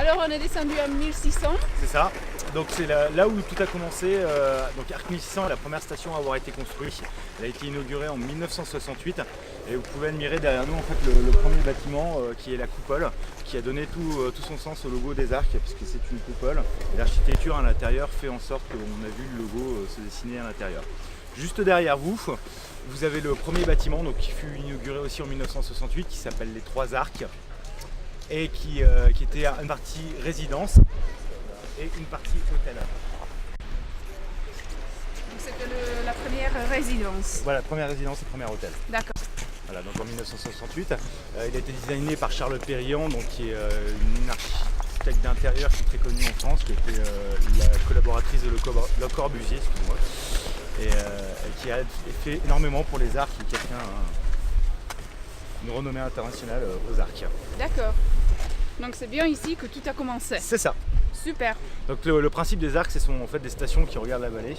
Alors on est descendu à 1600. C'est ça. Donc c'est là où tout a commencé. Donc Arc 1600 est la première station à avoir été construite. Elle a été inaugurée en 1968 et vous pouvez admirer derrière nous en fait le premier bâtiment qui est la coupole, qui a donné tout son sens au logo des arcs puisque c'est une coupole. Et l'architecture à l'intérieur fait en sorte qu'on a vu le logo se dessiner à l'intérieur. Juste derrière vous, vous avez le premier bâtiment donc, qui fut inauguré aussi en 1968 qui s'appelle les Trois Arcs et qui était une partie résidence et une partie hôtel. Donc c'était la première résidence. Voilà, première résidence et premier hôtel. D'accord. Voilà, donc en 1968, il a été designé par Charlotte Périllan, donc qui est une architecte d'intérieur qui est très connue en France, qui était la collaboratrice de Le Corbusier, excusez-moi, et qui a fait énormément pour les arcs et qui a fait une renommée internationale aux arcs. D'accord. Donc c'est bien ici que tout a commencé. C'est ça. Super. Donc le principe des arcs, ce sont en fait des stations qui regardent la vallée,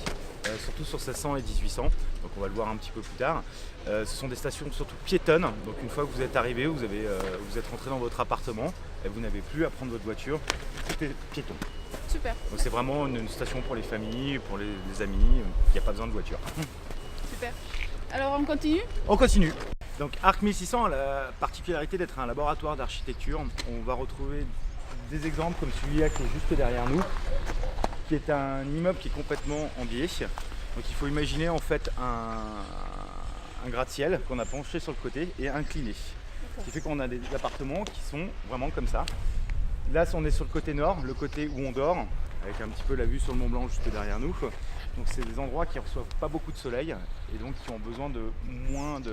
surtout sur 1600 et 1800, donc on va le voir un petit peu plus tard. Ce sont des stations surtout piétonnes, donc une fois que vous êtes arrivé, vous êtes rentré dans votre appartement et vous n'avez plus à prendre votre voiture, tout est piéton. Super. Donc c'est vraiment une station pour les familles, pour les amis, il n'y a pas besoin de voiture. Super. Alors on continue? On continue. Donc Arc 1600 a la particularité d'être un laboratoire d'architecture. On va retrouver des exemples comme celui-là qui est juste derrière nous, qui est un immeuble qui est complètement en biais. Donc il faut imaginer en fait un gratte-ciel qu'on a penché sur le côté et incliné. Ce qui fait qu'on a des appartements qui sont vraiment comme ça. Là on est sur le côté nord, le côté où on dort, avec un petit peu la vue sur le Mont Blanc juste derrière nous. Donc c'est des endroits qui ne reçoivent pas beaucoup de soleil et donc qui ont besoin de moins de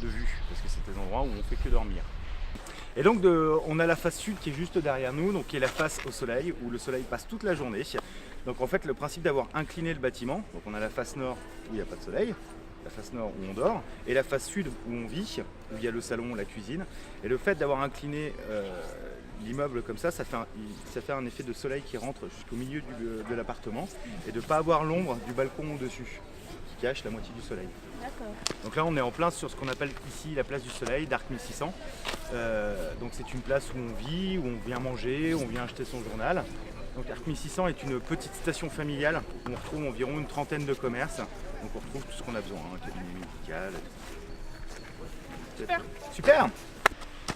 vue, parce que c'est des endroits où on fait que dormir. Et donc on a la face sud qui est juste derrière nous, donc qui est la face au soleil, où le soleil passe toute la journée. Donc en fait le principe d'avoir incliné le bâtiment, donc on a la face nord où il n'y a pas de soleil, la face nord où on dort, et la face sud où on vit, où il y a le salon, la cuisine. Et le fait d'avoir incliné l'immeuble comme ça fait un effet de soleil qui rentre jusqu'au milieu de l'appartement et de ne pas avoir l'ombre du balcon au-dessus, qui cache la moitié du soleil. D'accord. Donc là on est en plein sur ce qu'on appelle ici la place du soleil d'Arc 1600. Donc c'est une place où on vit, où on vient manger, où on vient acheter son journal. Donc Arc 1600 est une petite station familiale où on retrouve environ une trentaine de commerces. Donc on retrouve tout ce qu'on a besoin, un cabinet médical. Super. Super.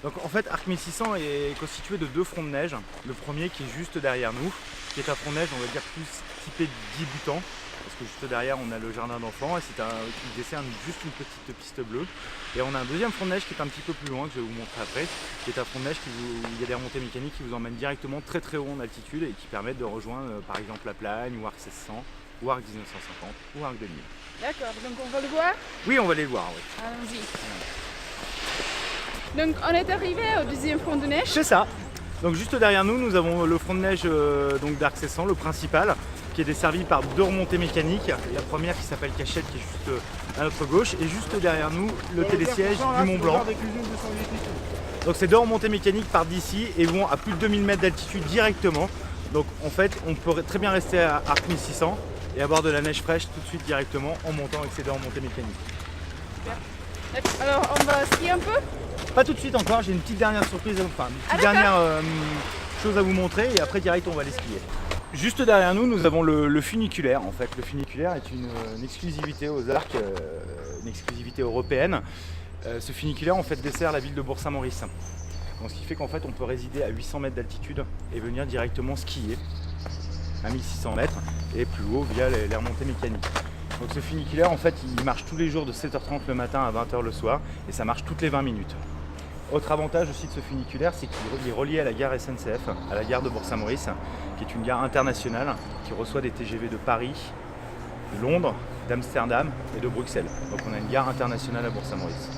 Donc en fait Arc 1600 est constitué de deux fronts de neige. Le premier qui est juste derrière nous, qui est un front de neige on va dire plus typé débutant. Parce que juste derrière on a le jardin d'enfants et c'est qui dessert juste une petite piste bleue. Et on a un deuxième front de neige qui est un petit peu plus loin, que je vais vous montrer après, qui est un front de neige où il y a des remontées mécaniques qui vous emmènent directement très très haut en altitude et qui permettent de rejoindre par exemple la Plagne ou Arc 1600 ou Arc 1950 ou Arc 2000. D'accord, donc on va le voir? Oui, on va les voir, oui. Allons-y. Donc on est arrivé au deuxième front de neige. C'est ça. Donc juste derrière nous, nous avons le front de neige d'Arc 1600, le principal, qui est desservi par deux remontées mécaniques. La première qui s'appelle Cachette, qui est juste à notre gauche, et juste derrière nous, le télésiège du Mont Blanc. Donc ces deux remontées mécaniques partent d'ici et vont à plus de 2000 mètres d'altitude directement. Donc en fait, on peut très bien rester à Arc 1600 et avoir de la neige fraîche tout de suite directement en montant avec ces deux remontées mécaniques. Super. Alors on va skier un peu? Pas tout de suite encore, j'ai une petite dernière surprise, enfin une petite dernière chose à vous montrer et après direct on va aller skier. Juste derrière nous, nous avons le funiculaire. En fait, le funiculaire est une exclusivité aux Arcs, une exclusivité européenne. Ce funiculaire en fait dessert la ville de Bourg-Saint-Maurice. Donc, ce qui fait qu'en fait on peut résider à 800 mètres d'altitude et venir directement skier à 1600 mètres et plus haut via les remontées mécaniques. Donc ce funiculaire en fait il marche tous les jours de 7h30 le matin à 20h le soir et ça marche toutes les 20 minutes. Autre avantage aussi de ce funiculaire, c'est qu'il est relié à la gare SNCF, à la gare de Bourg-Saint-Maurice, qui est une gare internationale qui reçoit des TGV de Paris, de Londres, d'Amsterdam et de Bruxelles. Donc on a une gare internationale à Bourg-Saint-Maurice.